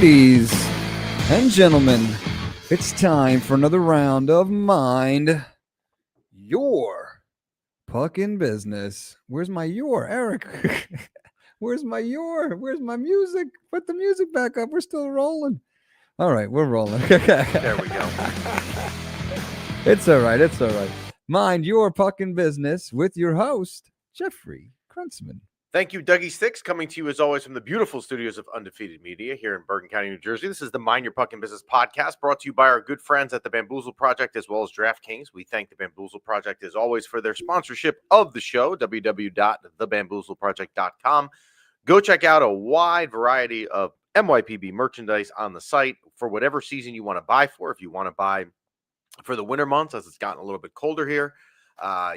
Ladies and gentlemen, it's time for another round of Mind Your Puckin' Business. Where's my your, Eric? Where's my your? Where's my music? Put the music back up. We're still rolling. All right, we're rolling. There we go. It's all right. It's all right. Mind Your Puckin' Business with your host, Jeffrey Kruntzman. Thank you, Dougie Sticks, coming to you as always from the beautiful studios of Undefeated Media here in Bergen County, New Jersey. This is the Mind Your Puckin' Business podcast brought to you by our good friends at the Bamboozle Project as well as DraftKings. We thank the Bamboozle Project as always for their sponsorship of the show, www.thebamboozleproject.com. Go check out a wide variety of MYPB merchandise on the site for whatever season you want to buy for. If you want to buy for the winter months, as it's gotten a little bit colder here,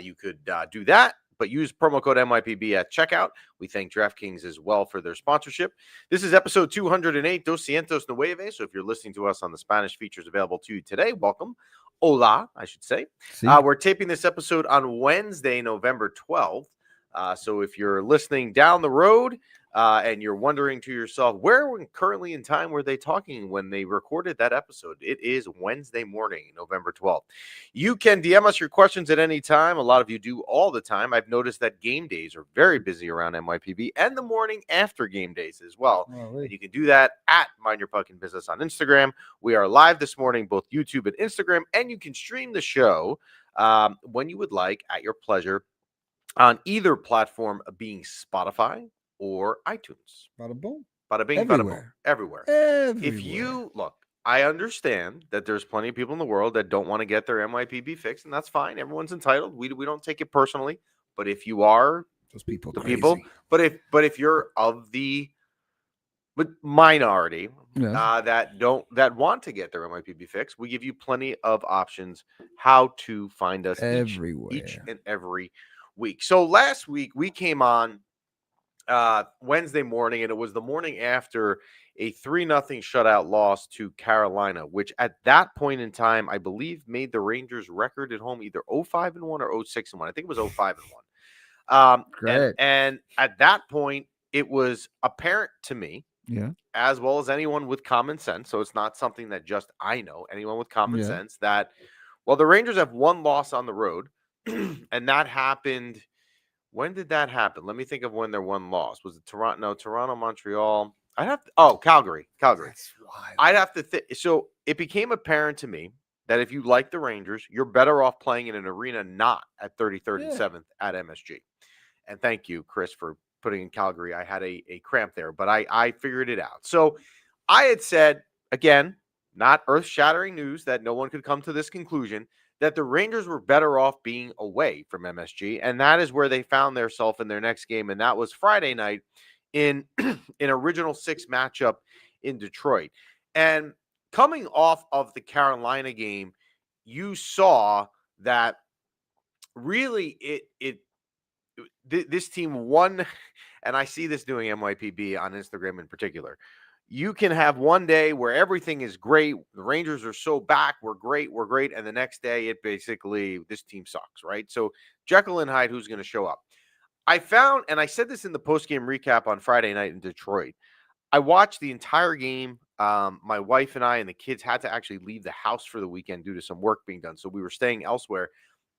you could do that. But use promo code MYPB at checkout. We thank DraftKings as well for their sponsorship. This is episode 208, Dos Cientos Nueve. So if you're listening to us on the Spanish features available to you today, welcome. Hola, I should say. We're taping this episode on Wednesday, November 12th. So if you're listening down the road and you're wondering to yourself, where currently in time were they talking when they recorded that episode? It is Wednesday morning, November 12th. You can DM us your questions at any time. A lot of you do all the time. I've noticed that game days are very busy around MYPB and the morning after game days as well. And you can do that at Mind Your Puckin' Business on Instagram. We are live this morning, both YouTube and Instagram, and you can stream the show when you would like at your pleasure on either platform, being Spotify or iTunes. Bada boom. Bada bing, bada boom. Everywhere. If you look, I understand that there's plenty of people in the world that don't want to get their MYPB fixed, and that's fine. Everyone's entitled. We don't take it personally. But if you are those people, but if you're of the minority that want to get their MYPB fixed, we give you plenty of options how to find us each and every week. So last week we came on Wednesday morning, and it was the morning after a 3-0 shutout loss to Carolina, which at that point in time, I believe made the Rangers record at home either 0-5-1 or 0-6-1. I think it was 0-5-1. Great. And at that point, it was apparent to me, as well as anyone with common sense, so it's not something that just I know, anyone with common sense, that, well, the Rangers have one loss on the road, and that happened. When did that happen? Let me think of when their one loss. Was it Toronto? No, Toronto, Montreal. Calgary. That's wild. I'd have to so it became apparent to me that if you like the Rangers, you're better off playing in an arena not at 33rd and 7th at MSG. And thank you, Chris, for putting in Calgary. I had a cramp there, but I figured it out. So I had said, again, not earth-shattering news that no one could come to this conclusion, that the Rangers were better off being away from MSG, and that is where they found themselves in their next game, and that was Friday night in an Original Six matchup in Detroit. And coming off of the Carolina game, you saw that really this team won, and I see this doing MYPB on Instagram in particular. You can have one day where everything is great. The Rangers are so back. We're great. And the next day, it basically, this team sucks, right? So Jekyll and Hyde, who's going to show up? I found, and I said this in the post-game recap on Friday night in Detroit, I watched the entire game. My wife and I and the kids had to actually leave the house for the weekend due to some work being done. So we were staying elsewhere.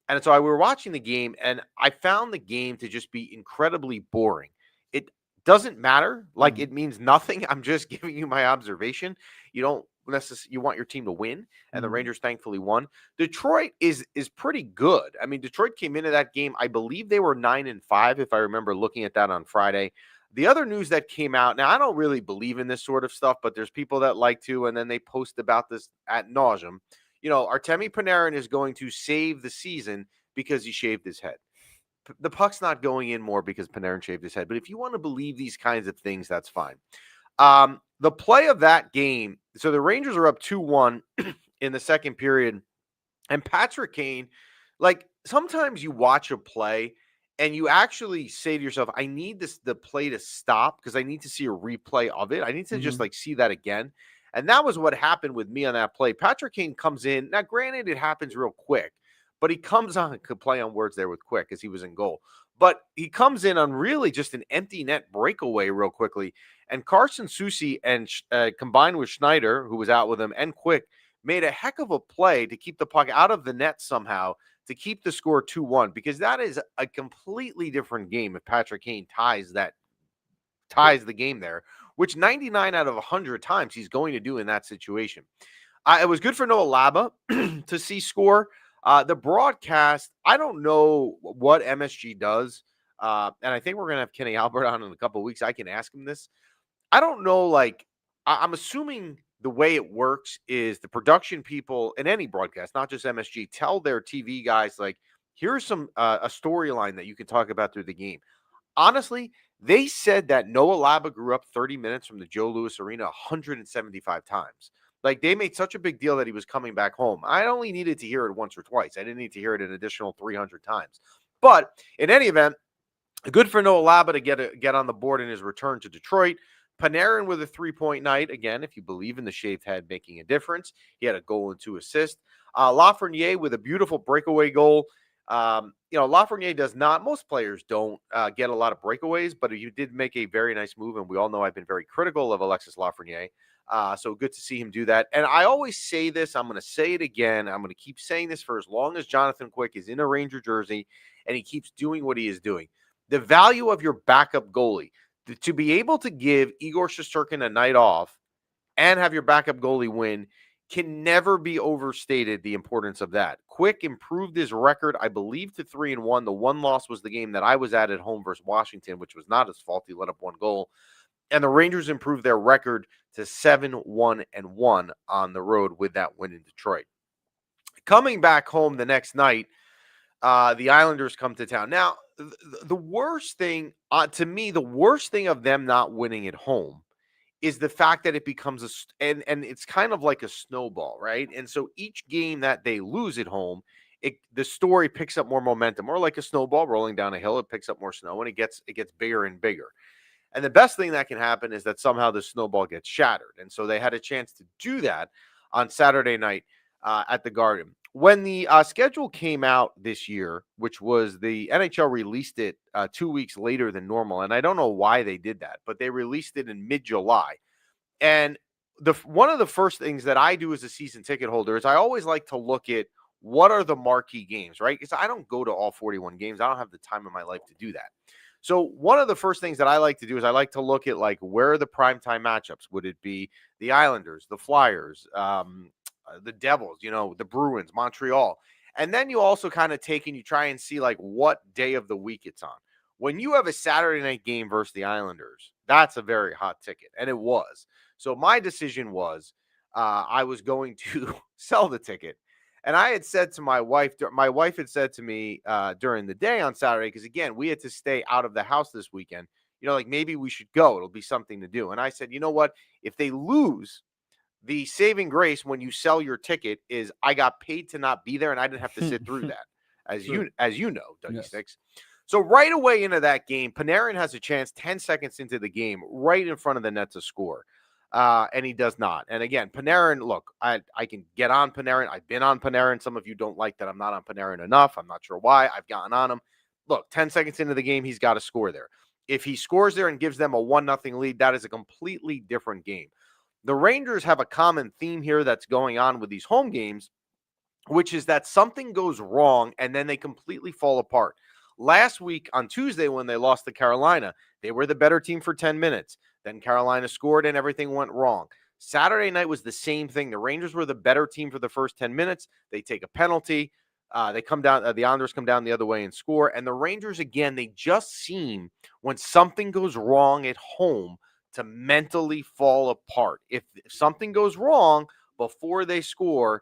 And so we were watching the game, and I found the game to just be incredibly boring. It doesn't matter. Like, it means nothing. I'm just giving you my observation. You don't necessarily, you want your team to win, and the Rangers thankfully won. Detroit is pretty good. I mean, Detroit came into that game, I believe they were 9-5, if I remember looking at that on Friday. The other news that came out, now I don't really believe in this sort of stuff, but there's people that like to, and then they post about this ad nauseum. You know, Artemi Panarin is going to save the season because he shaved his head. The puck's not going in more because Panarin shaved his head. But if you want to believe these kinds of things, that's fine. The play of that game, so the Rangers are up 2-1 in the second period. And Patrick Kane, like, sometimes you watch a play and you actually say to yourself, I need the play to stop because I need to see a replay of it. I need to just, like, see that again. And that was what happened with me on that play. Patrick Kane comes in. Now, granted, it happens real quick. But he comes on, could play on words there with quick as he was in goal. But he comes in on really just an empty net breakaway real quickly. And Carson Soucy and combined with Schneider, who was out with him, and Quick, made a heck of a play to keep the puck out of the net somehow to keep the score 2-1, because that is a completely different game if Patrick Kane ties the game there, which 99 out of 100 times he's going to do in that situation. It was good for Noah Laba to see score. The broadcast, I don't know what MSG does, and I think we're going to have Kenny Albert on in a couple of weeks. I can ask him this. I don't know, like, I'm assuming the way it works is the production people in any broadcast, not just MSG, tell their TV guys, like, here's some a storyline that you can talk about through the game. Honestly, they said that Noah Laba grew up 30 minutes from the Joe Louis Arena 175 times. Like, they made such a big deal that he was coming back home. I only needed to hear it once or twice. I didn't need to hear it an additional 300 times. But in any event, good for Noah Laba to get on the board in his return to Detroit. Panarin with a 3-point night. Again, if you believe in the shaved head making a difference, he had a goal and 2 assists. Lafreniere with a beautiful breakaway goal. Lafreniere does not, most players don't get a lot of breakaways, but he did make a very nice move, and we all know I've been very critical of Alexis Lafreniere. So good to see him do that. And I always say this, I'm going to say it again. I'm going to keep saying this for as long as Jonathan Quick is in a Ranger jersey and he keeps doing what he is doing. The value of your backup goalie, to be able to give Igor Shesterkin a night off and have your backup goalie win, can never be overstated, the importance of that. Quick improved his record, I believe, to 3-1. The one loss was the game that I was at home versus Washington, which was not his fault. He let up 1 goal. And the Rangers improved their record to 7-1-1 on the road with that win in Detroit. Coming back home the next night, the Islanders come to town. Now, the worst thing, to me, the worst thing of them not winning at home is the fact that it becomes and it's kind of like a snowball, right? And so each game that they lose at home, the story picks up more momentum, or like a snowball rolling down a hill, it picks up more snow and it gets bigger and bigger. And the best thing that can happen is that somehow the snowball gets shattered. And so they had a chance to do that on Saturday night at the Garden. When the schedule came out this year, which was the NHL released it 2 weeks later than normal, and I don't know why they did that, but they released it in mid-July. And one of the first things that I do as a season ticket holder is I always like to look at what are the marquee games, right? Because I don't go to all 41 games. I don't have the time in my life to do that. So one of the first things that I like to do is I like to look at, like, where are the primetime matchups? Would it be the Islanders, the Flyers, the Devils, the Bruins, Montreal? And then you also kind of take and you try and see, like, what day of the week it's on. When you have a Saturday night game versus the Islanders, that's a very hot ticket, and it was. So my decision was I was going to sell the ticket. And I had said to my wife had said to me during the day on Saturday, because, again, we had to stay out of the house this weekend, like, maybe we should go. It'll be something to do. And I said, you know what? If they lose, the saving grace when you sell your ticket is I got paid to not be there, and I didn't have to sit through that, as you know, Dougie Sticks. So right away into that game, Panarin has a chance 10 seconds into the game right in front of the net to score. And he does not. And again, Panarin, look, I can get on Panarin. I've been on Panarin. Some of you don't like that I'm not on Panarin enough. I'm not sure why. I've gotten on him. Look, 10 seconds into the game, he's got to score there. If he scores there and gives them a 1-0 lead, that is a completely different game. The Rangers have a common theme here that's going on with these home games, which is that something goes wrong and then they completely fall apart. Last week on Tuesday, when they lost to Carolina, they were the better team for 10 minutes. Then Carolina scored and everything went wrong. Saturday night was the same thing. The Rangers were the better team for the first 10 minutes. They take a penalty. They come down. The Islanders come down the other way and score. And the Rangers, again, they just seem, when something goes wrong at home, to mentally fall apart. If something goes wrong before they score,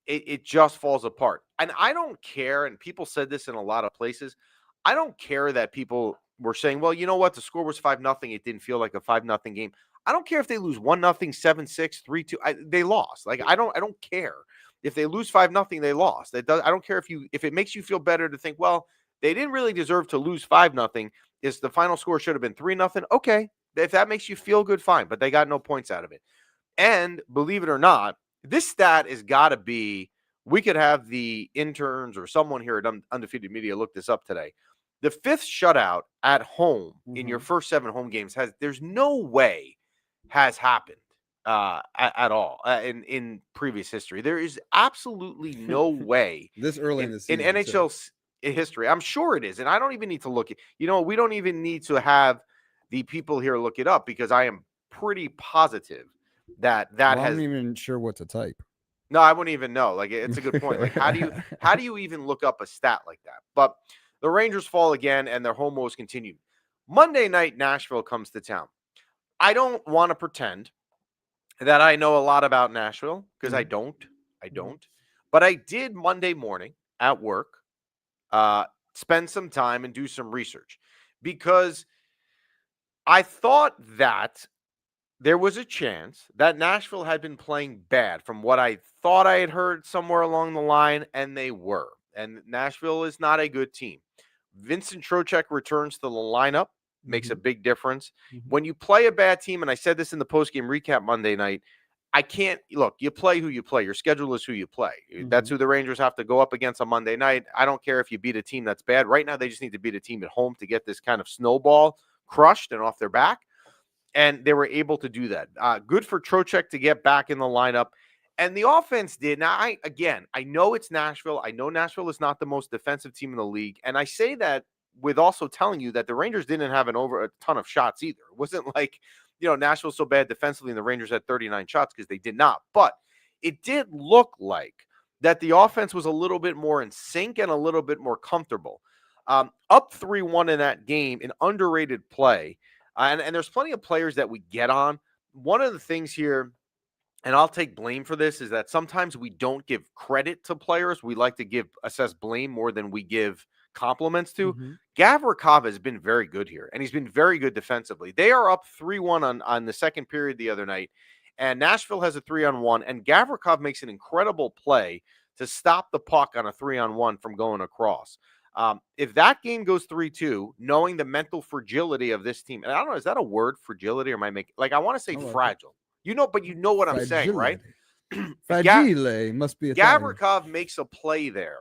it just falls apart. And I don't care, and people said this in a lot of places, I don't care that people were saying, well, you know what, the score was 5-0. It didn't feel like a 5-0 game. I don't care if they lose 1-0, 7-6, 3-2. They lost. Like, I don't care. If they lose 5-0, they lost. I don't care if it makes you feel better to think, well, they didn't really deserve to lose 5-0. Is the final score should have been 3-0. Okay. If that makes you feel good, fine. But they got no points out of it. And believe it or not, this stat has got to be, we could have the interns or someone here at Undefeated Media look this up today. The 5th shutout at home in your first 7 home games there's no way has happened at all in previous history. There is absolutely no way This early in the season in NHL history. I'm sure it is, and I don't even need to look it. We don't even need to have the people here look it up because I am pretty positive that Well, has. I'm not even sure what to type. No, I wouldn't even know. Like, it's a good point. Like, how do you even look up a stat like that? But the Rangers fall again, and their home woes continue. Monday night, Nashville comes to town. I don't want to pretend that I know a lot about Nashville because I don't. But I did Monday morning at work spend some time and do some research because I thought that there was a chance that Nashville had been playing bad from what I thought I had heard somewhere along the line, and they were. And Nashville is not a good team. Vincent Trocheck returns to the lineup, makes a big difference. When you play a bad team, and I said this in the postgame recap Monday night, I can't look, you play who you play. Your schedule is who you play. That's who the Rangers have to go up against on Monday night. I don't care if you beat a team that's bad. Right now, they just need to beat a team at home to get this kind of snowball crushed and off their back. And they were able to do that. Good for Trocheck to get back in the lineup. And the offense did. Now, I know it's Nashville. I know Nashville is not the most defensive team in the league. And I say that with also telling you that the Rangers didn't have a ton of shots either. It wasn't like, Nashville's so bad defensively and the Rangers had 39 shots because they did not. But it did look like that the offense was a little bit more in sync and a little bit more comfortable. Up 3-1 in that game, an underrated play. And there's plenty of players that we get on. One of the things here, and I'll take blame for this, is that sometimes we don't give credit to players. We like to assess blame more than we give compliments to. Gavrikov has been very good here, and he's been very good defensively. They are up 3-1 on the second period the other night, and Nashville has a 3-on-1, and Gavrikov makes an incredible play to stop the puck on a 3-on-1 from going across. If that game goes 3-2, knowing the mental fragility of this team, and I don't know, is that a word, fragility, or am I making, like, I want to say fragile. But you know what I'm saying, right? Fragile must be Italian. Gavrikov makes a play there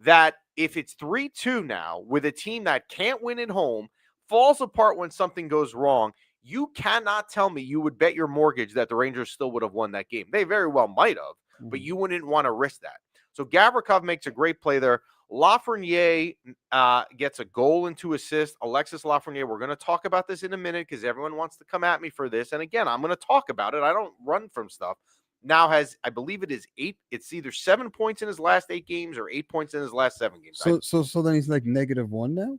that if it's 3-2 now with a team that can't win at home, falls apart when something goes wrong, you cannot tell me you would bet your mortgage that the Rangers still would have won that game. They very well might have, but you wouldn't want to risk that. So Gavrikov makes a great play there. Lafreniere gets a goal and 2 assists. Alexis Lafreniere, we're going to talk about this in a minute because everyone wants to come at me for this. And again, I'm going to talk about it. I don't run from stuff. Now has, I believe it is 8. It's either 7 points in his last 8 games or 8 points in his last 7 games. So then he's like -1 now?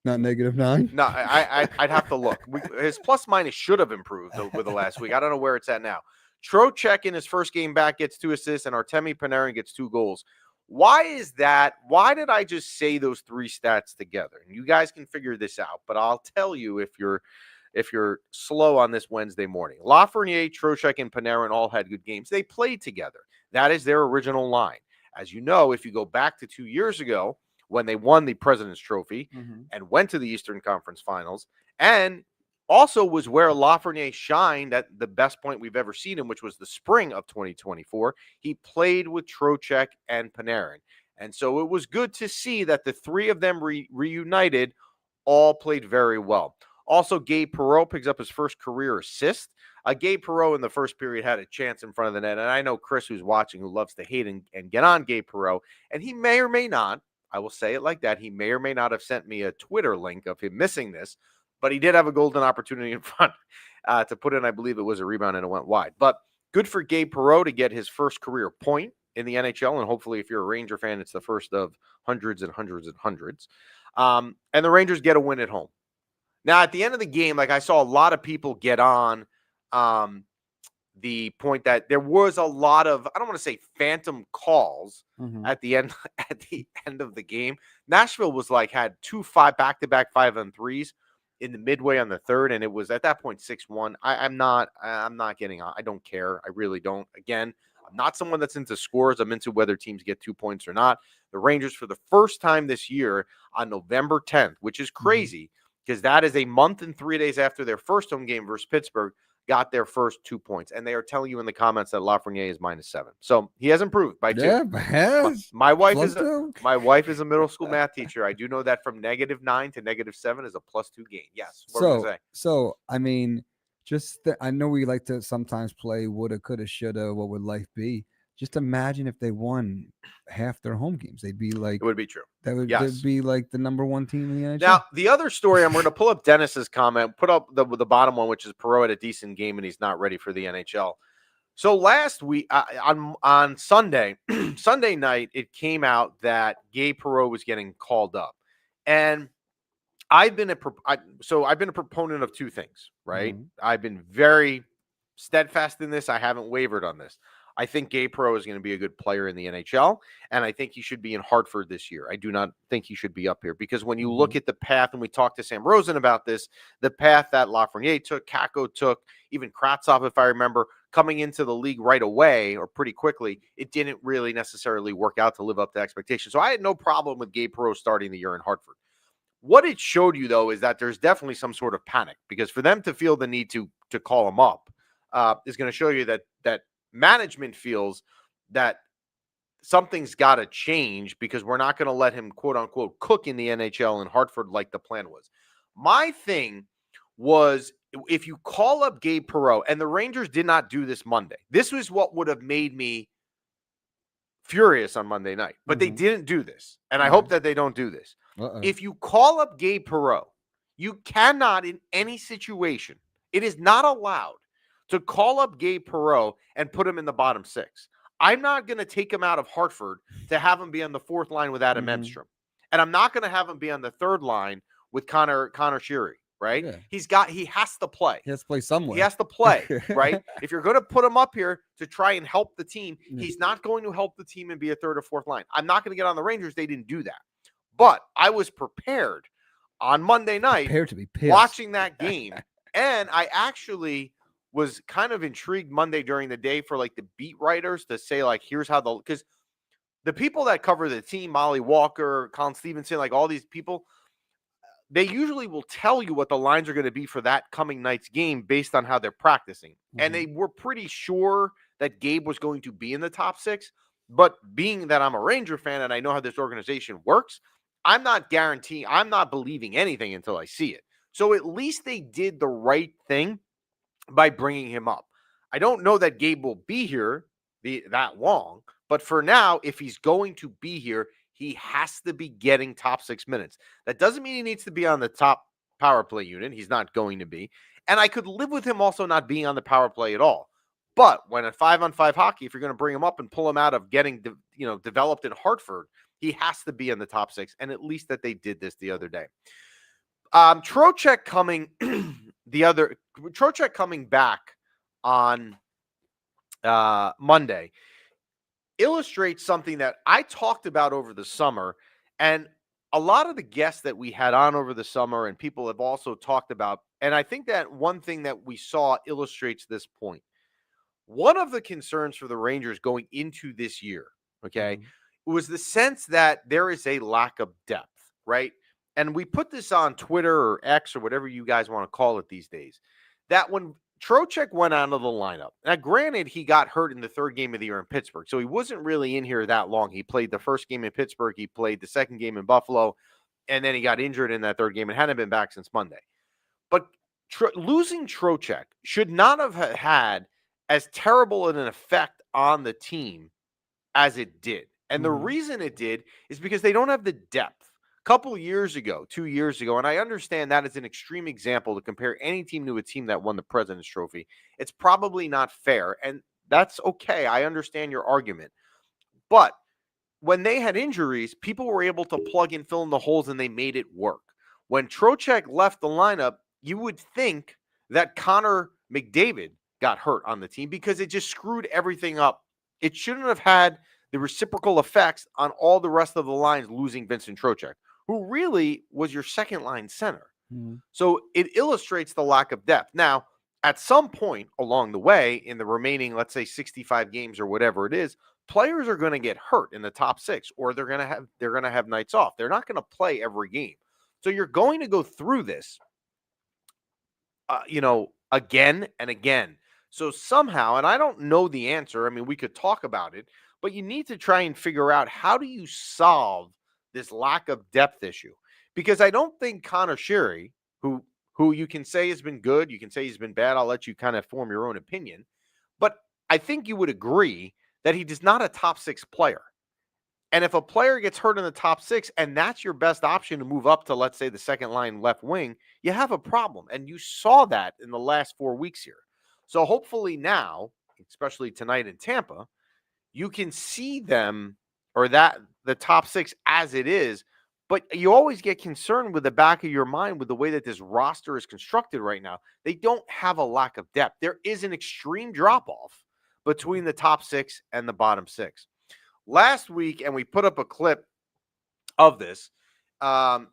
Not -9? No, I'd have to look. His plus minus should have improved with the last week. I don't know where it's at now. Trocheck in his first game back gets 2 assists, and Artemi Panarin gets 2 goals. Why is that? Why did I just say those 3 stats together? And you guys can figure this out, but I'll tell you if you're slow on this Wednesday morning. Lafreniere, Trocheck, and Panarin all had good games. They played together. That is their original line. As you know, if you go back to 2 years ago when they won the President's Trophy and went to the Eastern Conference Finals, and also was where Lafreniere shined at the best point we've ever seen him, which was the spring of 2024. He played with Trocheck and Panarin. And so it was good to see that the 3 of them reunited, all played very well. Also, Gabe Perau picks up his first career assist. Gabe Perau in the first period had a chance in front of the net. And I know Chris, who's watching, who loves to hate and get on Gabe Perau. And he may or may not, I will say it like that, he may or may not have sent me a Twitter link of him missing this. But he did have a golden opportunity in front to put in, I believe it was a rebound, and it went wide. But good for Gabe Perau to get his first career point in the NHL. And hopefully, if you're a Ranger fan, it's the first of hundreds and hundreds and hundreds. And the Rangers get a win at home. Now, at the end of the game, like, I saw a lot of people get on the point that there was a lot of, I don't want to say phantom calls at the end of the game. Nashville was like, had 2 back-to-back 5-on-3s in the midway on the third, and it was at that point 6-1. I'm not getting on. I don't care. I really don't. Again, I'm not someone that's into scores. I'm into whether teams get 2 points or not. The Rangers, for the first time this year, on November 10th, which is crazy because that is a month and 3 days after their first home game versus Pittsburgh, got their first 2 points. And they are telling you in the comments that Lafreniere is -7. So he has improved by 2. Yeah, has. My wife Plus is two. my wife is a middle school math teacher. I do know that from -9 to -7 is a +2 gain. Yes. What were you gonna say? So I mean, I know we like to sometimes play woulda, coulda, shoulda. What would life be? Just imagine if they won half their home games. They'd be like It would be true. they'd Yes. be like the number 1 team in the NHL. Now, the other story, I'm going to pull up Dennis's comment, put up the bottom one, which is Perau had a decent game and he's not ready for the NHL. So last week on Sunday, Sunday night, it came out that Gabe Perau was getting called up, and I've been a proponent of 2 things, right? Mhm. I've been very steadfast in this. I haven't wavered on this. I think Gabe Perau is going to be a good player in the NHL, and I think he should be in Hartford this year. I do not think he should be up here because when you look at the path, and we talked to Sam Rosen about this, the path that Lafreniere took, Kakko took, even Kravtsov, if I remember, coming into the league right away or pretty quickly, it didn't really necessarily work out to live up to expectations. So I had no problem with Gabe Perau starting the year in Hartford. What it showed you, though, is that there's definitely some sort of panic because for them to feel the need to call him up is going to show you that management feels that something's got to change because we're not going to let him, quote unquote, cook in the NHL in Hartford like the plan was. My thing was if you call up Gabe Perau, and the Rangers did not do this Monday, this was what would have made me furious on Monday night, but they didn't do this. And I hope that they don't do this. If you call up Gabe Perau, you cannot in any situation, it is not allowed to call up Gabe Perau and put him in the bottom 6. I'm not going to take him out of Hartford to have him be on the 4th line with Adam Edstrom. And I'm not going to have him be on the 3rd line with Connor Sheary, right? Yeah. He has to play. He has to play somewhere. He has to play, right? If you're going to put him up here to try and help the team, he's not going to help the team and be a 3rd or 4th line. I'm not going to get on the Rangers. They didn't do that. But I was prepared on Monday night to be pissed watching that game. And I actually was kind of intrigued Monday during the day for like the beat writers to say like, here's how because the people that cover the team, Molly Walker, Colin Stevenson, like all these people, they usually will tell you what the lines are going to be for that coming night's game based on how they're practicing. And they were pretty sure that Gabe was going to be in the top 6. But being that I'm a Ranger fan and I know how this organization works, I'm not believing anything until I see it. So at least they did the right thing by bringing him up. I don't know that Gabe will be here that long, but for now, if he's going to be here, he has to be getting top 6 minutes. That doesn't mean he needs to be on the top power play unit. He's not going to be. And I could live with him also not being on the power play at all. But when at 5-on-5 hockey, if you're going to bring him up and pull him out of getting developed in Hartford, he has to be in the top 6. And at least that they did this the other day. Trocheck coming back on Monday illustrates something that I talked about over the summer, and a lot of the guests that we had on over the summer and people have also talked about, and I think that one thing that we saw illustrates this point. One of the concerns for the Rangers going into this year, was the sense that there is a lack of depth, right? And we put this on Twitter or X or whatever you guys want to call it these days, that when Trocheck went out of the lineup, now granted, he got hurt in the 3rd game of the year in Pittsburgh, so he wasn't really in here that long. He played the 1st game in Pittsburgh, he played the 2nd game in Buffalo, and then he got injured in that 3rd game and hadn't been back since Monday. But losing Trocheck should not have had as terrible an effect on the team as it did. And the reason it did is because they don't have the depth. Couple years ago, 2 years ago, and I understand that is an extreme example to compare any team to a team that won the President's Trophy. It's probably not fair, and that's okay. I understand your argument. But when they had injuries, people were able to plug and fill in the holes, and they made it work. When Trocheck left the lineup, you would think that Connor McDavid got hurt on the team because it just screwed everything up. It shouldn't have had the reciprocal effects on all the rest of the lines losing Vincent Trocheck, who really was your 2nd-line center. So it illustrates the lack of depth. Now, at some point along the way, in the remaining, let's say 65 games or whatever it is, players are going to get hurt in the top 6, or they're going to have nights off. They're not going to play every game. So you're going to go through this, again and again. So somehow, and I don't know the answer. I mean, we could talk about it, but you need to try and figure out, how do you solve this lack of depth issue? Because I don't think Connor Sherry, who you can say has been good, you can say he's been bad. I'll let you kind of form your own opinion. But I think you would agree that he is not a top 6 player. And if a player gets hurt in the top 6 and that's your best option to move up to, let's say, the second line left wing, you have a problem. And you saw that in the last 4 weeks here. So hopefully now, especially tonight in Tampa, you can see them, or that the top 6 as it is. But you always get concerned with the back of your mind with the way that this roster is constructed right now. They don't have a lack of depth. There is an extreme drop-off between the top 6 and the bottom 6. Last week, and we put up a clip of this, and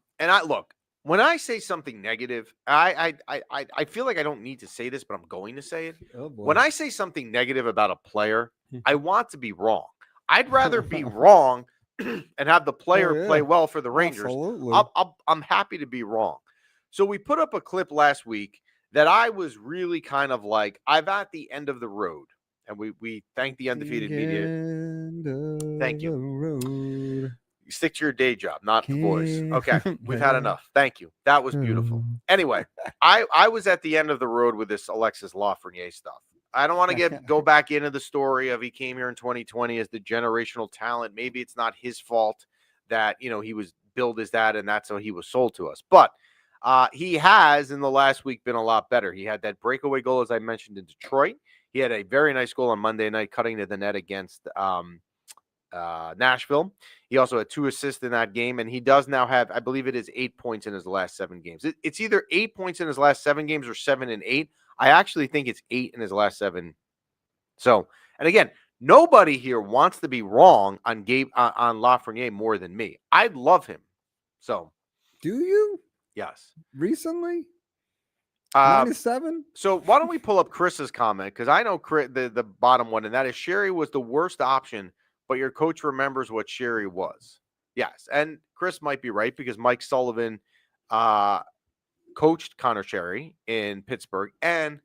when I say something negative, I feel like I don't need to say this, but I'm going to say it. Oh, boy. When I say something negative about a player, I want to be wrong. I'd rather be wrong and have the player play well for the Rangers. Absolutely. I'm happy to be wrong. So we put up a clip last week that I was really kind of like, I'm at the end of the road. And we thank the undefeated media. Thank you. You stick to your day job, not the voice. Okay, we've had enough. Thank you. That was beautiful. Anyway, I was at the end of the road with this Alexis Lafreniere stuff. I don't want to go back into the story of he came here in 2020 as the generational talent. Maybe it's not his fault that, he was billed as that and that's how he was sold to us. But he has, in the last week, been a lot better. He had that breakaway goal, as I mentioned, in Detroit. He had a very nice goal on Monday night, cutting to the net against Nashville. He also had 2 assists in that game, and he does now have, I believe it is 8 points in his last 7 games. It's either 8 points in his last 7 games or 7 and 8. I actually think it's 8 in his last 7. So, and again, nobody here wants to be wrong on on Lafreniere more than me. I love him. So, do you? Yes. Recently? -7? So why don't we pull up Chris's comment? Because I know the bottom one, and that is Sherry was the worst option, but your coach remembers what Sherry was. Yes. And Chris might be right, because Mike Sullivan coached Connor Sherry in Pittsburgh. And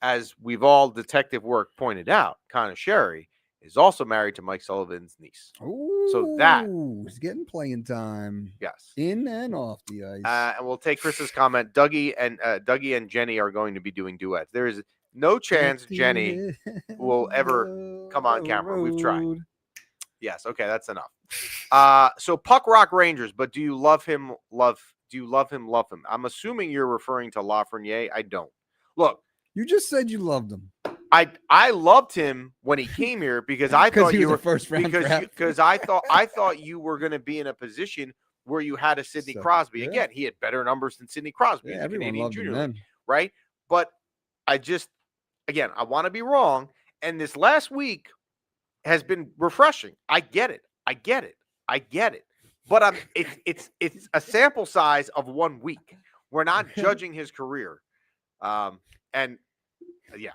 as we've all detective work pointed out, Connor Sherry is also married to Mike Sullivan's niece. Ooh, so that he's getting playing time. Yes. In and off the ice. And we'll take Chris's comment. Dougie and Jenny are going to be doing duets. There is no chance Jenny will ever come on camera. We've tried. Yes. Okay. That's enough. So Puck Rock Rangers, but do you love him? Love him? I'm assuming you're referring to Lafreniere. I don't. Look. You just said you loved him. I loved him when he came here because I thought you were first round because I thought you were going to be in a position where you had a Sidney Crosby. Yeah. Again, he had better numbers than Sidney Crosby in the Canadian Junior League, right? But I want to be wrong, and this last week has been refreshing. I get it. But it's a sample size of 1 week. We're not judging his career. Yeah.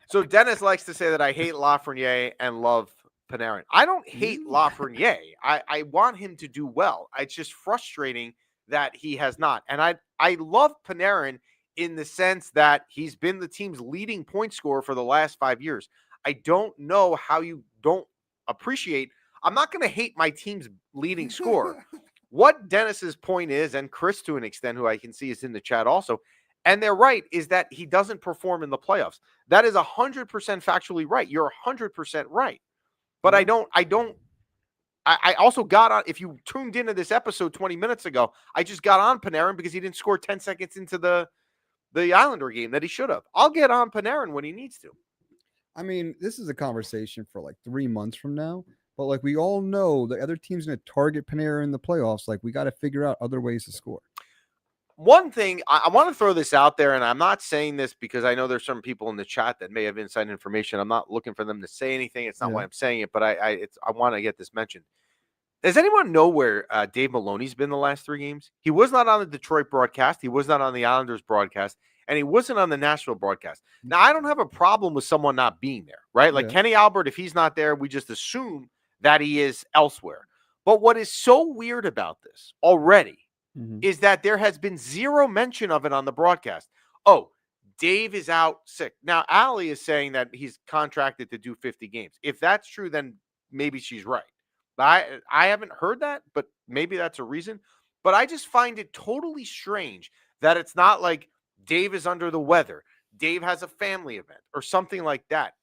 So Dennis likes to say that I hate Lafreniere and love Panarin. I don't hate Lafreniere. I want him to do well. It's just frustrating that he has not. And I love Panarin in the sense that he's been the team's leading point scorer for the last 5 years. I don't know how you don't appreciate. I'm not going to hate my team's leading scorer. What Dennis's point is, and Chris to an extent, who I can see is in the chat also, and they're right, is that he doesn't perform in the playoffs. That is 100% factually right. You're 100% right. But I also got on, if you tuned into this episode 20 minutes ago, I just got on Panarin because he didn't score 10 seconds into the Islander game that he should have. I'll get on Panarin when he needs to. I mean, this is a conversation for like 3 months from now. But like we all know, the other team's going to target Panarin in the playoffs. Like we got to figure out other ways to score. One thing, I want to throw this out there, and I'm not saying this because I know there's some people in the chat that may have inside information. I'm not looking for them to say anything. It's not why I'm saying it, but I want to get this mentioned. Does anyone know where Dave Maloney's been the last 3 games? He was not on the Detroit broadcast. He was not on the Islanders broadcast, and he wasn't on the Nashville broadcast. Now, I don't have a problem with someone not being there, right? Like Kenny Albert, if he's not there, we just assume that he is elsewhere. But what is so weird about this already is that there has been zero mention of it on the broadcast. Oh, Dave is out sick. Now, Allie is saying that he's contracted to do 50 games. If that's true, then maybe she's right. I haven't heard that, but maybe that's a reason. But I just find it totally strange that it's not like Dave is under the weather. Dave has a family event or something like that.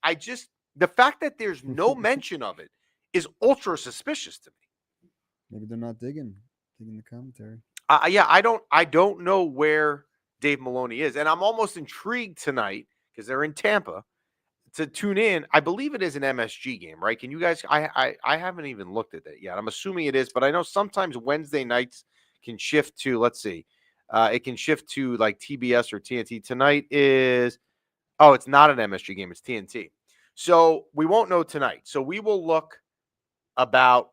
The fact that there's no mention of it is ultra suspicious to me. Maybe they're not digging the commentary. Yeah, I don't know where Dave Maloney is, and I'm almost intrigued tonight because they're in Tampa to tune in. I believe it is an MSG game, right? Can you guys? I haven't even looked at it yet. I'm assuming it is, but I know sometimes Wednesday nights can shift to. Let's see, it can shift to like TBS or TNT. Tonight is. Oh, it's not an MSG game. It's TNT. So we won't know tonight. So we will look about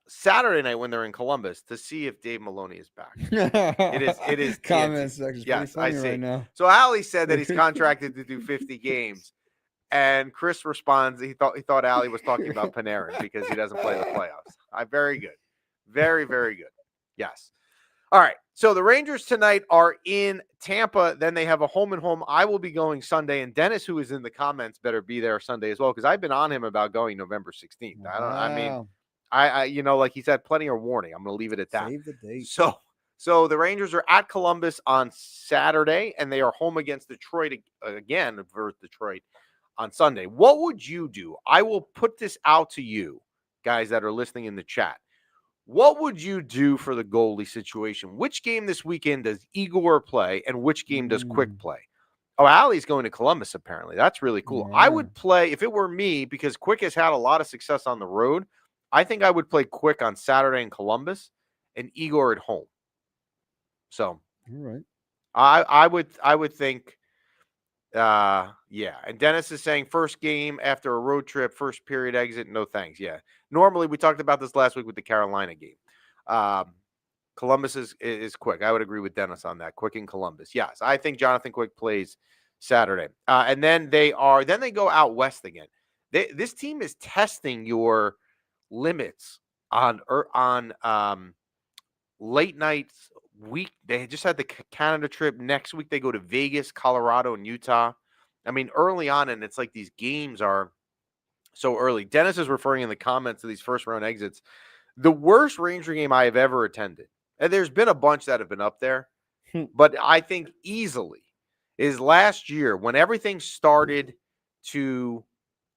Saturday night when they're in Columbus to see if Dave Maloney is back. It is comment section. Yes, I see. Right now. So Allie said that he's contracted to do 50 games, and Chris responds he thought Allie was talking about Panarin because he doesn't play the playoffs. Very good, very very good. Yes. All right. So the Rangers tonight are in Tampa. Then they have a home and home. I will be going Sunday, and Dennis, who is in the comments, better be there Sunday as well because I've been on him about going November 16th. Wow. I like he's had plenty of warning. I'm going to leave it at that. Save the date. So the Rangers are at Columbus on Saturday, and they are home against Detroit again versus Detroit on Sunday. What would you do? I will put this out to you guys that are listening in the chat. What would you do for the goalie situation? Which game this weekend does Igor play, and which game does Quick play? Oh, Allie's going to Columbus, apparently. That's really cool. Yeah. I would play, if it were me, because Quick has had a lot of success on the road, I think I would play Quick on Saturday in Columbus and Igor at home. So, all right. I would think, yeah. And Dennis is saying first game after a road trip, first period exit, no thanks. Yeah. Normally, we talked about this last week with the Carolina game. Columbus is Quick. I would agree with Dennis on that. Quick in Columbus. Yes, I think Jonathan Quick plays Saturday. And then they go out west again. This team is testing your limits on late nights week. They just had the Canada trip. Next week they go to Vegas, Colorado, and Utah. I mean, early on, and it's like these games are so early. Dennis is referring in the comments to these first round exits. The worst Ranger game I have ever attended, and there's been a bunch that have been up there, but I think easily is last year when everything started to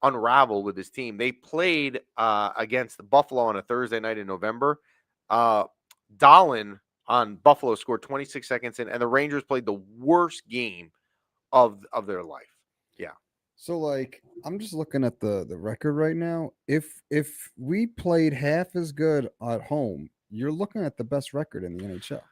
unravel with this team. They played against the Buffalo on a Thursday night in November. Dahlin on Buffalo scored 26 seconds in, and the Rangers played the worst game of their life. Yeah. So, like, I'm just looking at the record right now. If we played half as good at home, you're looking at the best record in the NHL.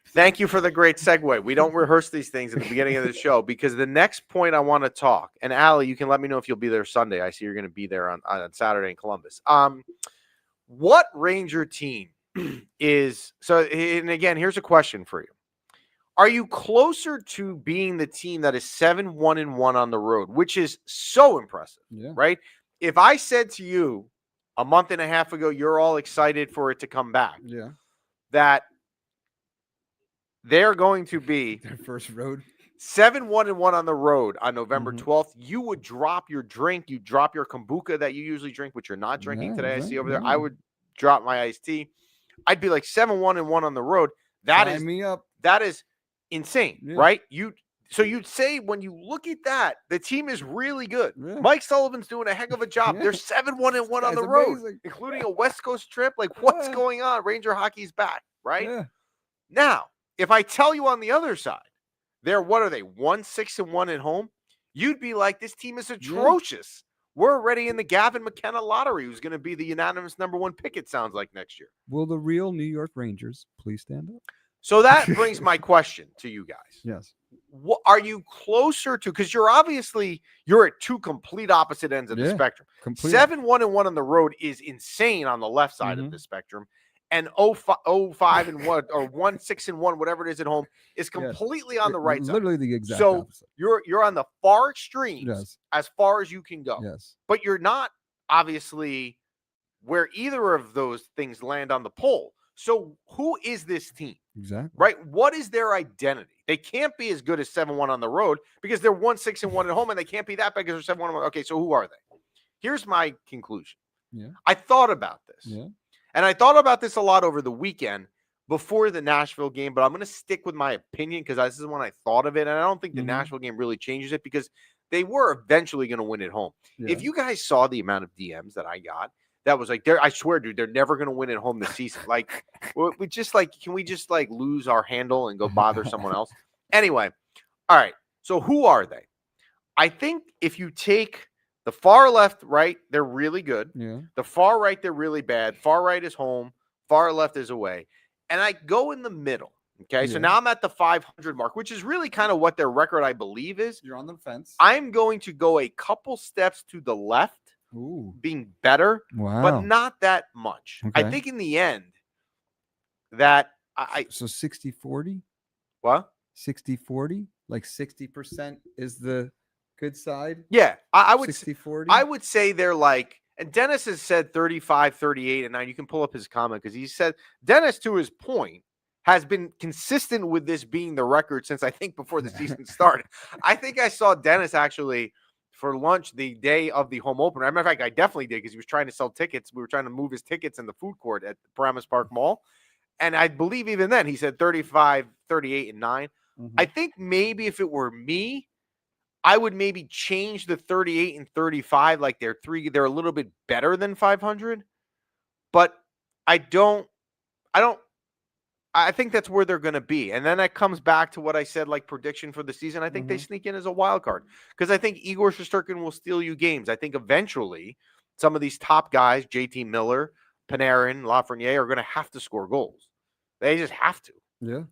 Thank you for the great segue. We don't rehearse these things at the beginning of the show because the next point I want to talk, and Allie, you can let me know if you'll be there Sunday. I see you're going to be there on Saturday in Columbus. What Ranger team is so? And again, here's a question for you: are you closer to being the team that is 7-1-1 on the road, which is so impressive, right? If I said to you a month and a half ago, you're all excited for it to come back, that they're going to be their first road 7-1-1 on the road on November 12th, you would drop your drink, you drop your kombucha that you usually drink, which you're not drinking today. I see over there. I would drop my iced tea. I'd be like 7-1-1 on the road. Sign me up. That is insane, right? So you'd say when you look at that, the team is really good. Mike Sullivan's doing a heck of a job. They're 7-1-1 on the road, including a West Coast trip. Like, what's going on? Ranger hockey's back, right? Now, if I tell you on the other side, what are they? 1-6-1 at home? You'd be like, this team is atrocious. We're already in the Gavin McKenna lottery, who's going to be the unanimous number one pick, it sounds like, next year. Will the real New York Rangers please stand up? So that brings my question to you guys. Yes. What are you closer to? Because you're at two complete opposite ends of the spectrum. 7-1-1 on the road is insane on the left side of the spectrum. And 0-5-1 or 1-6-1, whatever it is at home, is completely on the right side. Literally the exact opposite. You're on the far extremes as far as you can go. Yes. But you're not obviously where either of those things land on the pole. So who is this team? Exactly. Right? What is their identity? They can't be as good as 7-1 on the road because they're 1-6-1 at home, and they can't be that bad because they're 7-1. Okay, so who are they? Here's my conclusion. Yeah. I thought about this. Yeah. And I thought about this a lot over the weekend before the Nashville game, but I'm going to stick with my opinion because this is when I thought of it. And I don't think the Nashville game really changes it because they were eventually going to win at home. Yeah. If you guys saw the amount of DMs that I got, that was like, I swear, dude, they're never going to win at home this season. Like, we just like, can we just like lose our handle and go bother someone else? Anyway, all right. So who are they? I think if you take the far left, right, they're really good. Yeah. The far right, they're really bad. Far right is home. Far left is away. And I go in the middle. Okay. So now I'm at the 500 mark, which is really kind of what their record, I believe, is. You're on the fence. I'm going to go a couple steps to the left, being better, but not that much. Okay. I think in the end that So 60-40? What? 60-40? Like 60% is the good side? Yeah. I would 60-40? I would say they're like, and Dennis has said 35, 38, and 9. You can pull up his comment because he said, Dennis, to his point, has been consistent with this being the record since I think before the season started. I think I saw Dennis actually for lunch the day of the home opener. As a matter of fact, I definitely did because he was trying to sell tickets. We were trying to move his tickets in the food court at the Paramus Park Mall. And I believe even then he said 35, 38, and 9. I think maybe if it were me, I would maybe change the 38 and 35. Like they're a little bit better than 500. But I think that's where they're going to be. And then that comes back to what I said, like prediction for the season. I think they sneak in as a wild card because I think Igor Shesterkin will steal you games. I think eventually some of these top guys, JT Miller, Panarin, Lafreniere, are going to have to score goals. They just have to. Yeah.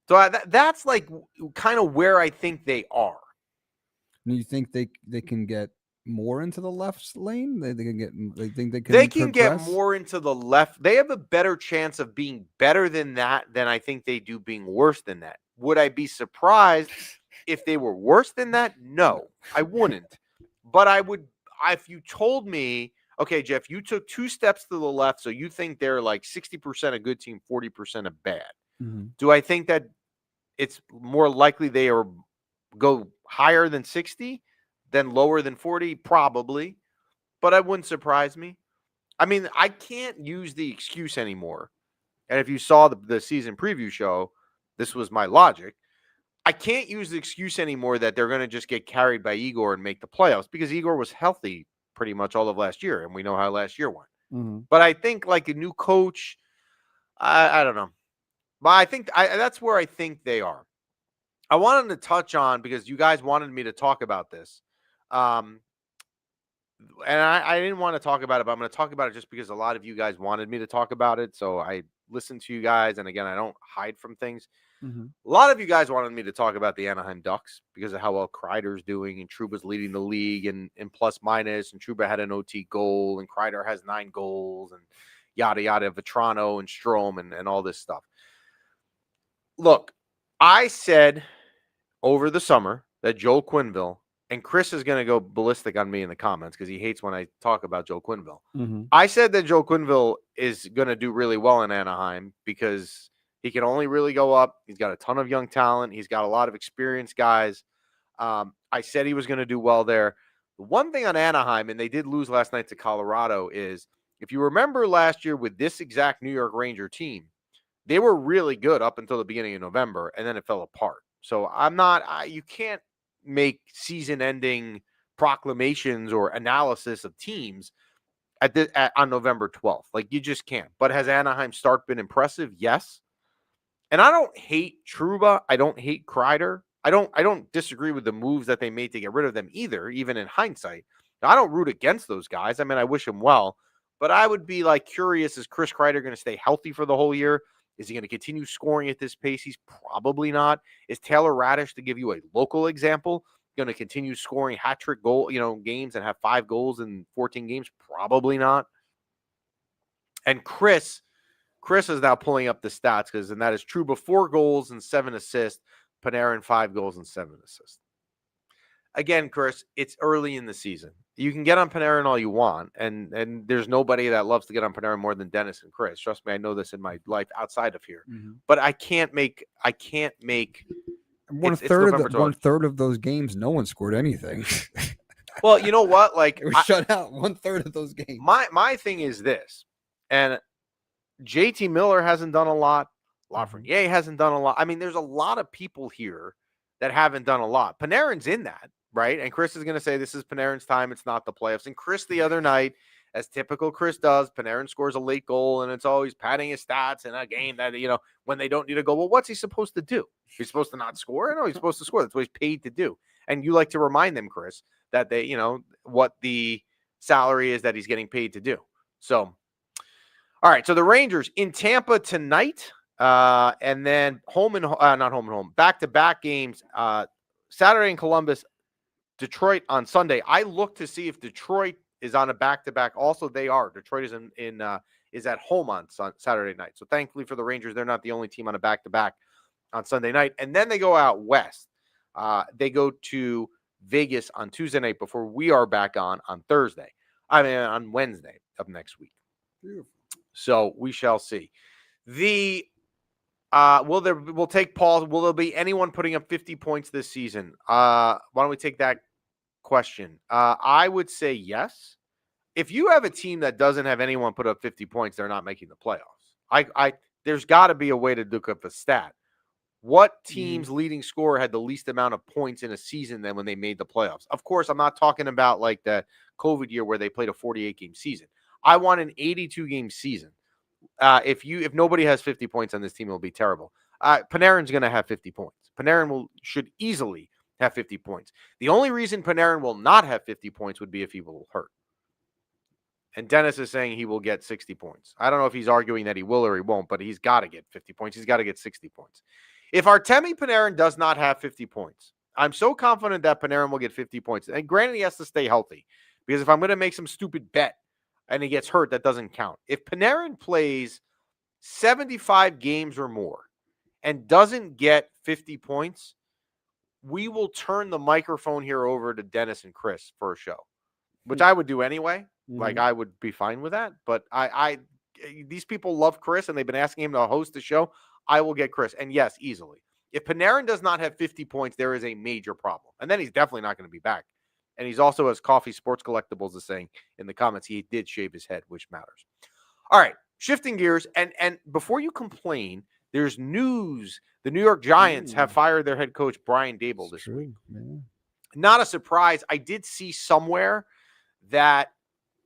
So that's like kind of where I think they are. And you think they can get more into the left lane? They can get. They think they can get more into the left. They have a better chance of being better than that than I think they do being worse than that. Would I be surprised if they were worse than that? No, I wouldn't. But I would if you told me, okay, Jeff, you took 2 steps to the left, so you think they're like 60% a good team, 40% a bad. Do I think that it's more likely they go higher than 60 than lower than 40? Probably, but it wouldn't surprise me. I mean, I can't use the excuse anymore. And if you saw the season preview show, this was my logic. I can't use the excuse anymore that they're going to just get carried by Igor and make the playoffs because Igor was healthy pretty much all of last year, and we know how last year went. But I think like a new coach, I don't know. But I think that's where I think they are. I wanted to touch on, because you guys wanted me to talk about this. And I didn't want to talk about it, but I'm going to talk about it just because a lot of you guys wanted me to talk about it. So I listened to you guys. And again, I don't hide from things. A lot of you guys wanted me to talk about the Anaheim Ducks because of how well Kreider's doing, and Trouba's leading the league in plus minus, and Trouba had an OT goal, and Kreider has 9 goals, and yada, yada, Vetrano and Strome and all this stuff. Look, I said over the summer that Joel Quenneville, and Chris is going to go ballistic on me in the comments because he hates when I talk about Joel Quenneville. I said that Joel Quenneville is going to do really well in Anaheim because he can only really go up. He's got a ton of young talent. He's got a lot of experienced guys. I said he was going to do well there. The one thing on Anaheim, and they did lose last night to Colorado, is if you remember last year with this exact New York Ranger team, they were really good up until the beginning of November, and then it fell apart. So you can't make season-ending proclamations or analysis of teams on November 12th. Like, you just can't. But has Anaheim's start been impressive? Yes. And I don't hate Trouba. I don't hate Kreider. I don't disagree with the moves that they made to get rid of them either, even in hindsight. Now, I don't root against those guys. I mean, I wish them well. But I would be, like, curious, is Chris Kreider going to stay healthy for the whole year? Is he going to continue scoring at this pace? He's probably not. Is Taylor Radish, to give you a local example, going to continue scoring hat-trick games and have 5 goals in 14 games? Probably not. And Chris is now pulling up the stats and that is Trouba 4 goals and 7 assists. Panarin 5 goals and 7 assists. again, Chris, it's early in the season. You can get on Panarin all you want, and there's nobody that loves to get on Panarin more than Dennis and Chris. Trust me, I know this in my life outside of here. But I can't make One it's third November 12th. 1/3 of those games, no one scored anything. Well, you know what? Like It was shut out 1/3 of those games. my thing is this, and JT Miller hasn't done a lot. Lafreniere hasn't done a lot. I mean, there's a lot of people here that haven't done a lot. Panarin's in that, right? And Chris is going to say this is Panarin's time. It's not the playoffs. And Chris the other night, as typical Chris does, Panarin scores a late goal, and it's always padding his stats in a game that, when they don't need a goal. Well, what's he supposed to do? He's supposed to not score? No, he's supposed to score. That's what he's paid to do. And you like to remind them, Chris, that they, what the salary is that he's getting paid to do. So, all right. So the Rangers in Tampa tonight. And then back-to-back games, Saturday in Columbus, Detroit on Sunday. I looked to see if Detroit is on a back-to-back. Also, they are. Detroit is is at home on Saturday night. So thankfully for the Rangers, they're not the only team on a back-to-back on Sunday night. And then they go out west. They go to Vegas on Tuesday night before we are back on Thursday. On Wednesday of next week. Beautiful. So we shall see. We'll take Paul. Will there be anyone putting up 50 points this season? Why don't we take that question? I would say yes. If you have a team that doesn't have anyone put up 50 points, they're not making the playoffs. There's got to be a way to look up a stat. What team's leading scorer had the least amount of points in a season than when they made the playoffs? Of course, I'm not talking about like the COVID year where they played a 48-game season. I want an 82-game season. If nobody has 50 points on this team, it'll be terrible. Panarin's going to have 50 points. Panarin should easily have 50 points. The only reason Panarin will not have 50 points would be if he will hurt. And Dennis is saying he will get 60 points. I don't know if he's arguing that he will or he won't, but he's got to get 50 points. He's got to get 60 points. If Artemi Panarin does not have 50 points, I'm so confident that Panarin will get 50 points. And granted, he has to stay healthy. Because if I'm going to make some stupid bet and he gets hurt, that doesn't count. If Panarin plays 75 games or more and doesn't get 50 points, we will turn the microphone here over to Dennis and Chris for a show, which I would do anyway. Like, I would be fine with that. But these people love Chris, and they've been asking him to host the show. I will get Chris. And yes, easily. If Panarin does not have 50 points, there is a major problem. And then he's definitely not going to be back. And he's also, as Coffee Sports Collectibles is saying in the comments, he did shave his head, which matters. All right, shifting gears. And before you complain, there's news. The New York Giants have fired their head coach, Brian Daboll, this week. Not a surprise. I did see somewhere that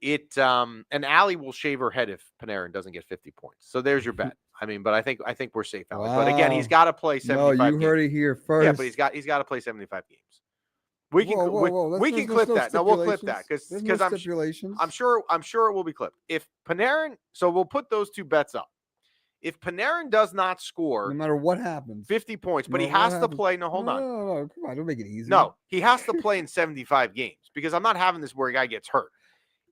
and Allie will shave her head if Panarin doesn't get 50 points. So there's your bet. I mean, but I think we're safe, Allie. Wow. But again, he's got to play 75 games. You heard it here first. Yeah, but he's got to play 75 games. We can clip that. No, we'll clip that because I'm sure it will be clipped. If Panarin, so we'll put those two bets up. If Panarin does not score, no matter what happens, 50 points, but he has to play. No, hold on. No, come on, don't make it easy. No, he has to play in 75 games because I'm not having this where a guy gets hurt.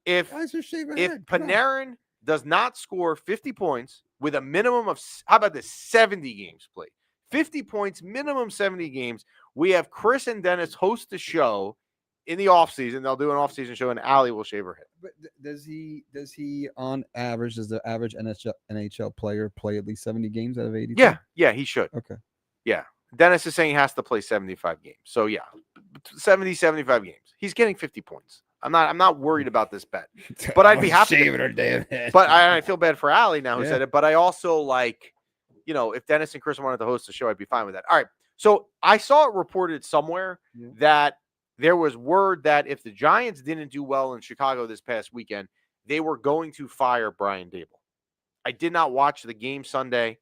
If Panarin does not score 50 points with a minimum of, how about this, 70 games played, 50 points, minimum 70 games, we have Chris and Dennis host the show in the offseason. They'll do an offseason show, and Allie will shave her head. But does he on average, does the average NHL player play at least 70 games out of 80? Yeah, he should. Okay. Yeah. Dennis is saying he has to play 75 games. So yeah, 75 games. He's getting 50 points. I'm not worried about this bet, but I'd be happy. Shaving her damn head. But I feel bad for Allie now who said it. But I also if Dennis and Chris wanted to host the show, I'd be fine with that. All right. So I saw it reported somewhere that there was word that if the Giants didn't do well in Chicago this past weekend, they were going to fire Brian Daboll. I did not watch the game Sunday,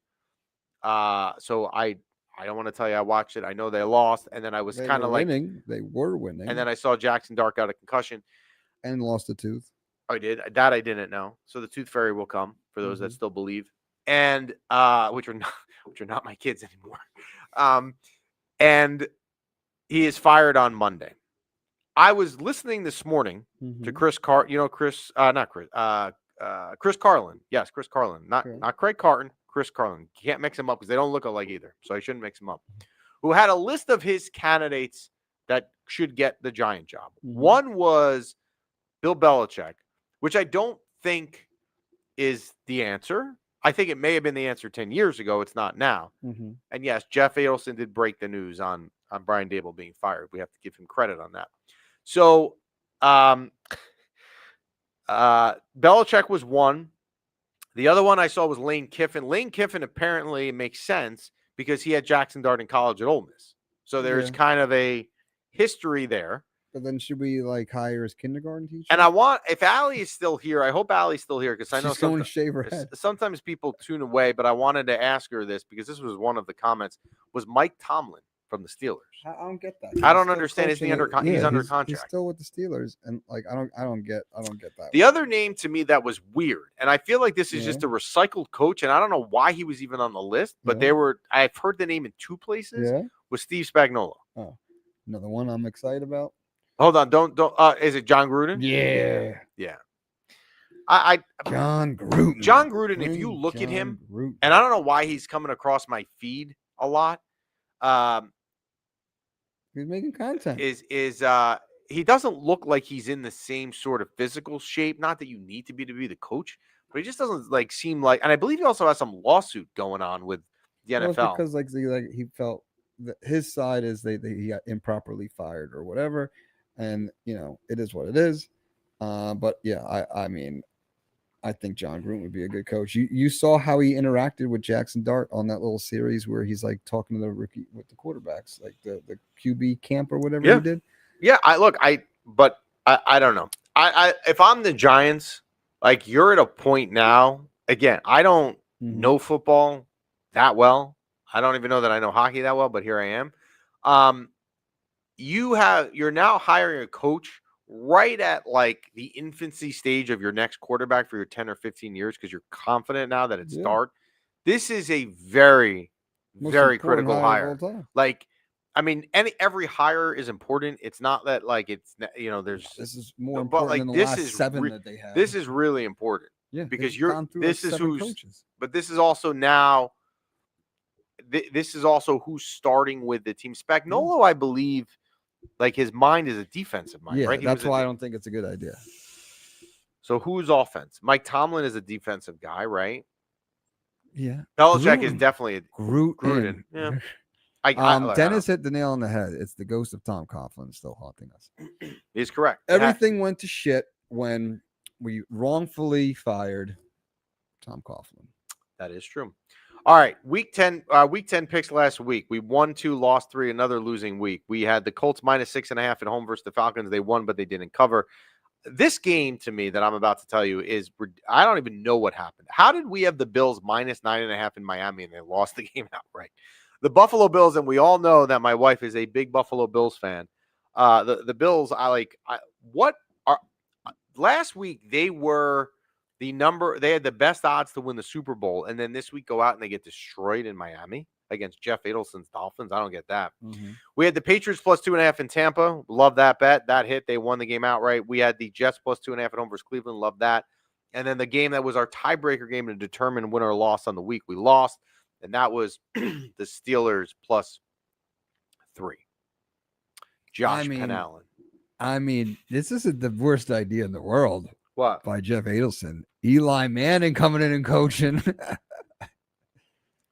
so I don't want to tell you I watched it. I know they lost, and then I was kind of like winning. They were winning, and then I saw Jackson Dark out of concussion and lost a tooth. I did that. I didn't know. So the tooth fairy will come for those that still believe, and which are not my kids anymore. And he is fired on Monday. I was listening this morning to Chris Chris Carlin. Yes, Chris Carlin, not Craig Carton. Chris Carlin. You can't mix them up because they don't look alike either. So I shouldn't mix them up. Who had a list of his candidates that should get the Giant job. Mhm. One was Bill Belichick, which I don't think is the answer. I think it may have been the answer 10 years ago. It's not now. Mm-hmm. And yes, Jeff Adelson did break the news on Brian Dable being fired. We have to give him credit on that. So Belichick was one. The other one I saw was Lane Kiffin. Lane Kiffin apparently makes sense because he had Jackson Dart in college at Ole Miss. So there's Yeah. kind of a history there. But then should we like hire his kindergarten teacher? And I want, if Allie is still here, I hope Allie's still here because I know She's going to shave her head. sometimes people tune away, but I wanted to ask her this because this was one of the comments. Was Mike Tomlin from the Steelers? I don't get that. I don't still understand. Isn't he coaching under it. he's under He's contract? still with the Steelers, and like I don't get that. The other name to me that was weird, and I feel like this is just a recycled coach, and I don't know why he was even on the list, but I've heard the name in two places. Yeah. Was Steve Spagnuolo. Oh, another one I'm excited about. Hold on, don't. Is it John Gruden? Yeah. John Gruden. John Gruden. If you look at him, and I don't know why he's coming across my feed a lot. He's making content. He doesn't look like he's in the same sort of physical shape. Not that you need to be the coach, but he just doesn't like seem like. And I believe he also has some lawsuit going on with the NFL. Well, because he felt that his side is he got improperly fired or whatever, and it is what it is. But yeah, I mean, I think John Gruden would be a good coach. You saw how he interacted with Jackson Dart on that little series where he's like talking to the rookie with the quarterbacks, like the QB camp or whatever he did. Yeah, I don't know. I if I'm the Giants, like you're at a point now. Again, I don't know football that well. I don't even know that I know hockey that well, but here I am. You're now hiring a coach right at like the infancy stage of your next quarterback for your 10 or 15 years because you're confident now that it's Dart. This is a very, very critical hire. Like, I mean, every hire is important. It's not that like it's there's this is more important than the last 7 that they have. This is really important. Yeah, because this is coaches. But this is also now. This is also who's starting with the team. Spagnuolo, I believe. Like his mind is a defensive mind, right? That's why I don't think it's a good idea. So who's offense? Mike Tomlin is a defensive guy, right? Yeah. Belichick is definitely a Gruden. Yeah. Dennis hit the nail on the head. It's the ghost of Tom Coughlin still haunting us. He's correct. Everything went to shit when we wrongfully fired Tom Coughlin. That is true. All right, week 10 picks last week. We won 2, lost 3, another losing week. We had the Colts -6.5 at home versus the Falcons. They won, but they didn't cover. This game to me that I'm about to tell you is I don't even know what happened. How did we have the Bills -9.5 in Miami and they lost the game outright? The Buffalo Bills, and we all know that my wife is a big Buffalo Bills fan. The Bills, last week they were they had the best odds to win the Super Bowl, and then this week go out and they get destroyed in Miami against Jeff Adelson's Dolphins. I don't get that. We had the Patriots +2.5 in Tampa. Love that bet. That hit. They won the game outright. We had the Jets +2.5 at home versus Cleveland. Love that. And then the game that was our tiebreaker game to determine winner or loss on the week, we lost, and that was the Steelers +3. Josh Panarin. I mean, this isn't the worst idea in the world. What? By Jeff Adelson. Eli Manning coming in and coaching.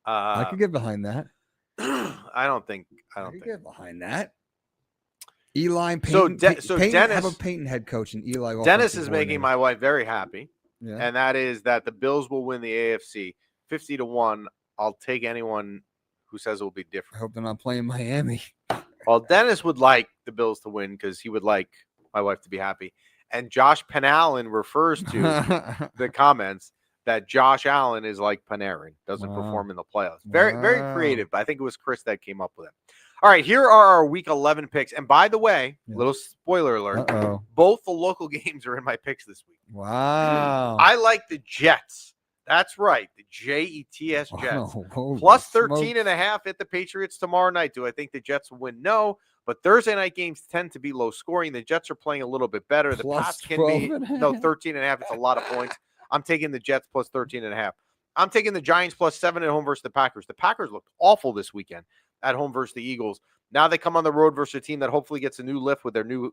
I could get behind that. I don't think. Get behind that. Eli and Peyton. Dennis have a Peyton head coach and Eli. Dennis is making my wife very happy, yeah. And that is that the Bills will win the AFC 50-1. I'll take anyone who says it will be different. I hope they're not playing Miami. Well, Dennis would like the Bills to win because he would like my wife to be happy. And Josh Panarin refers to the comments that Josh Allen is like Panarin, doesn't perform in the playoffs. Very, very creative. But I think it was Chris that came up with it. All right, here are our Week 11 picks. And by the way, little spoiler alert, both the local games are in my picks this week. Wow. I like the Jets. That's right, the Jets. Wow. Plus 13.5 at the Patriots tomorrow night. Do I think the Jets will win? No. But Thursday night games tend to be low scoring. The Jets are playing a little bit better. The Pats can be 13.5. It's a lot of points. I'm taking the Jets plus 13.5. I'm taking the Giants +7 at home versus the Packers. The Packers looked awful this weekend at home versus the Eagles. Now they come on the road versus a team that hopefully gets a new lift with their new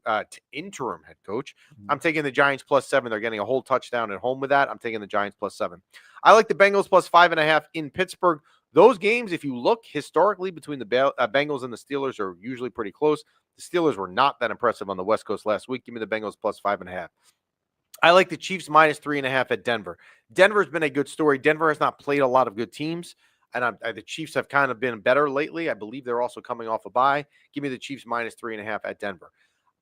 interim head coach. I'm taking the Giants +7. They're getting a whole touchdown at home with that. I'm taking the Giants +7. I like the Bengals +5.5 in Pittsburgh. Those games, if you look historically between the Bengals and the Steelers, are usually pretty close. The Steelers were not that impressive on the West Coast last week. Give me the Bengals +5.5. I like the Chiefs -3.5 at Denver. Denver's been a good story. Denver has not played a lot of good teams, and the Chiefs have kind of been better lately. I believe they're also coming off a bye. Give me the Chiefs -3.5 at Denver.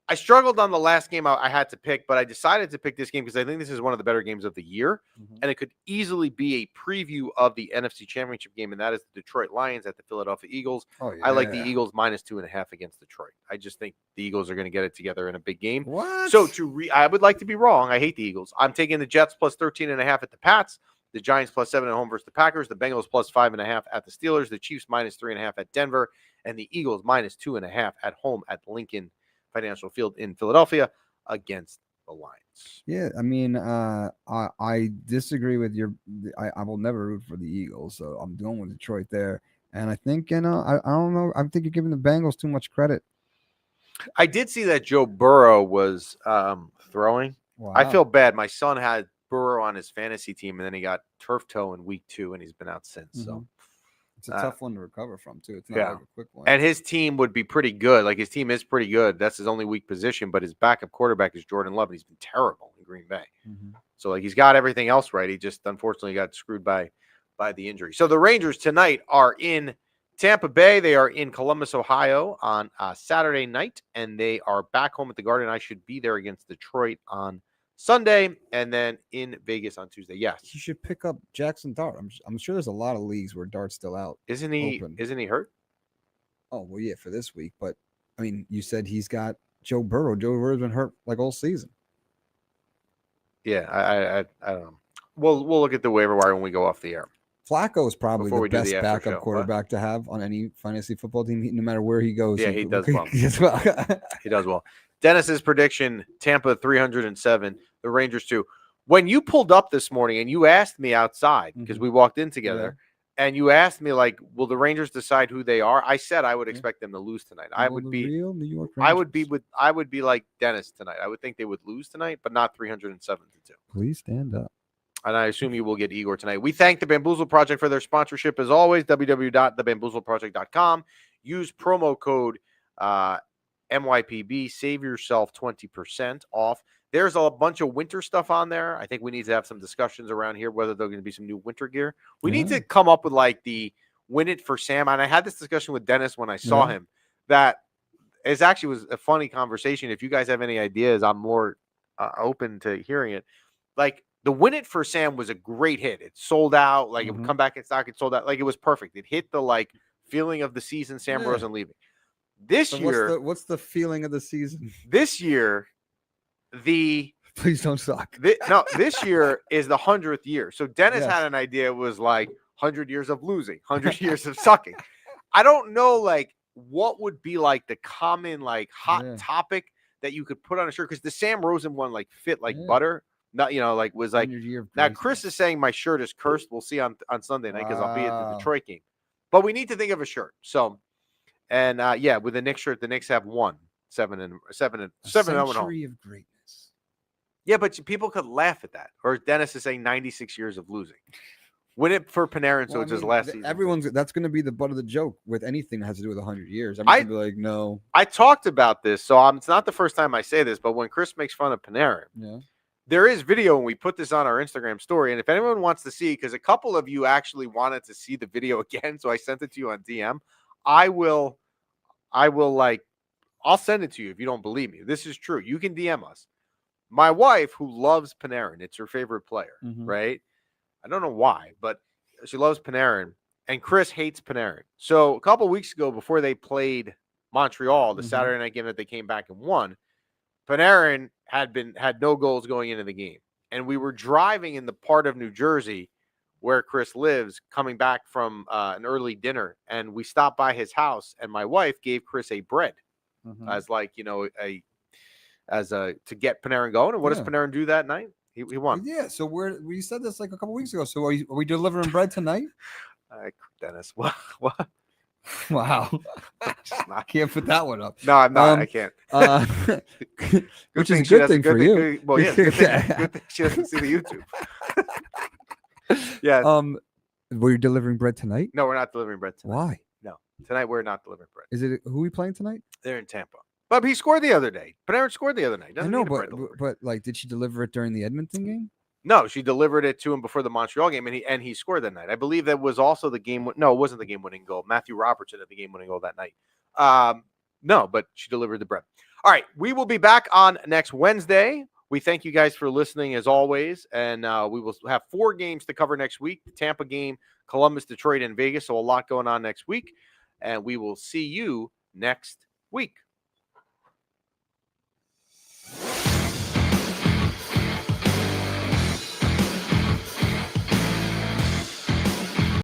I struggled on the last game I had to pick, but I decided to pick this game because I think this is one of the better games of the year, and it could easily be a preview of the NFC Championship game, and that is the Detroit Lions at the Philadelphia Eagles. Oh, yeah. I like the Eagles -2.5 against Detroit. I just think the Eagles are going to get it together in a big game. What? So I would like to be wrong. I hate the Eagles. I'm taking the Jets +13.5 at the Pats, the Giants +7 at home versus the Packers, the Bengals +5.5 at the Steelers, the Chiefs -3.5 at Denver, and the Eagles -2.5 at home at Lincoln Financial Field in Philadelphia against the Lions. Yeah, I mean, I disagree with your. I will never root for the Eagles, so I'm going with Detroit there. And I think I don't know. I think you're giving the Bengals too much credit. I did see that Joe Burrow was throwing. Wow. I feel bad. My son had Burrow on his fantasy team, and then he got turf toe in week 2, and he's been out since. So it's a tough one to recover from too. It's not like a quick one. And his team would be pretty good. Like his team is pretty good. That's his only weak position. But his backup quarterback is Jordan Love, and he's been terrible in Green Bay. So like he's got everything else right. He just unfortunately got screwed by the injury. So the Rangers tonight are in Tampa Bay. They are in Columbus, Ohio on Saturday night, and they are back home at the Garden. I should be there against Detroit on Sunday, and then in Vegas on Tuesday. Yes, You should pick up Jackson Dart. I'm sure there's a lot of leagues where Dart's still out. isn't he? Open. Isn't he hurt? Oh well, yeah, for this week. But I mean, you said he's got Joe Burrow. Joe Burrow's been hurt like all season. Yeah, I don't know. We'll look at the waiver wire when we go off the air. Flacco is probably Before we the do the best after backup show. quarterback to have on any fantasy football team, no matter where he goes. Yeah, he does well. He does well. He does well. Dennis's prediction: Tampa 307, the Rangers 2. When you pulled up this morning and you asked me outside because we walked in together, and you asked me like, "Will the Rangers decide who they are?" I said I would expect them to lose tonight. I would be real New York I would be Rangers. I would be like Dennis tonight. I would think they would lose tonight, but not 307-2. Please stand up. And I assume you will get Igor tonight. We thank the Bamboozle Project for their sponsorship as always. www.thebamboozleproject.com. Use promo code MYPB. Save yourself 20% off. There's a bunch of winter stuff on there. I think we need to have some discussions around here whether there's going to be some new winter gear. We need to come up with like the win it for Sam. And I had this discussion with Dennis when I saw him. That is actually was a funny conversation. If you guys have any ideas, I'm more open to hearing it. Like the win it for Sam was a great hit. It sold out. Like it would come back in stock. It sold out. Like it was perfect. It hit the like feeling of the season. Sam Rosen leaving. This year, what's the feeling of the season? This year, Please don't suck. This year is the 100th year. So Dennis had an idea. It was like 100 years of losing, 100 years of sucking. I don't know, like what would be like the common like hot topic that you could put on a shirt because the Sam Rosen one like fit like butter. Not like was like now Chris is saying my shirt is cursed. We'll see on Sunday night because I'll be at the Detroit game. But we need to think of a shirt. So and with the Knicks shirt, the Knicks have 7 and 0 century of greatness. Yeah, but people could laugh at that. Or Dennis is saying 96 years of losing. Win it for Panarin, so it's his last season. That's going to be the butt of the joke with anything that has to do with 100 years. I'm going to be like, no. I talked about this, so it's not the first time I say this, but when Chris makes fun of Panarin, there is video, and we put this on our Instagram story. And if anyone wants to see, because a couple of you actually wanted to see the video again, so I sent it to you on DM. I'll send it to you if you don't believe me. This is true. You can DM us. My wife, who loves Panarin, it's her favorite player, right? I don't know why, but she loves Panarin, and Chris hates Panarin. So a couple weeks ago, before they played Montreal, the Saturday night game that they came back and won, Panarin had no goals going into the game. And we were driving in the part of New Jersey where Chris lives, coming back from an early dinner, and we stopped by his house, and my wife gave Chris a bread as like, to get Panarin going. And what does Panarin do that night? He won. Yeah. So we said this like a couple weeks ago. So are we delivering bread tonight? Dennis, what? Wow. Just not. Can't put that one up. No, I'm not. I can't. Which is thing a she good doesn't- thing for you. good- well, yeah, good thing she doesn't see the YouTube. Yes. Were you delivering bread tonight? No, we're not delivering bread tonight. Why? Tonight we're not delivering bread. Is it who we playing tonight? They're in Tampa. But he scored the other day. Panarin scored the other night. I Doesn't know, need a bread delivery. but like, did she deliver it during the Edmonton game? No, she delivered it to him before the Montreal game, and he scored that night. I believe that was also the game. No, it wasn't the game-winning goal. Matthew Robertson had the game-winning goal that night. No, but she delivered the bread. All right, we will be back on next Wednesday. We thank you guys for listening as always, and we will have 4 games to cover next week: the Tampa game, Columbus, Detroit, and Vegas. So a lot going on next week, and we will see you next week.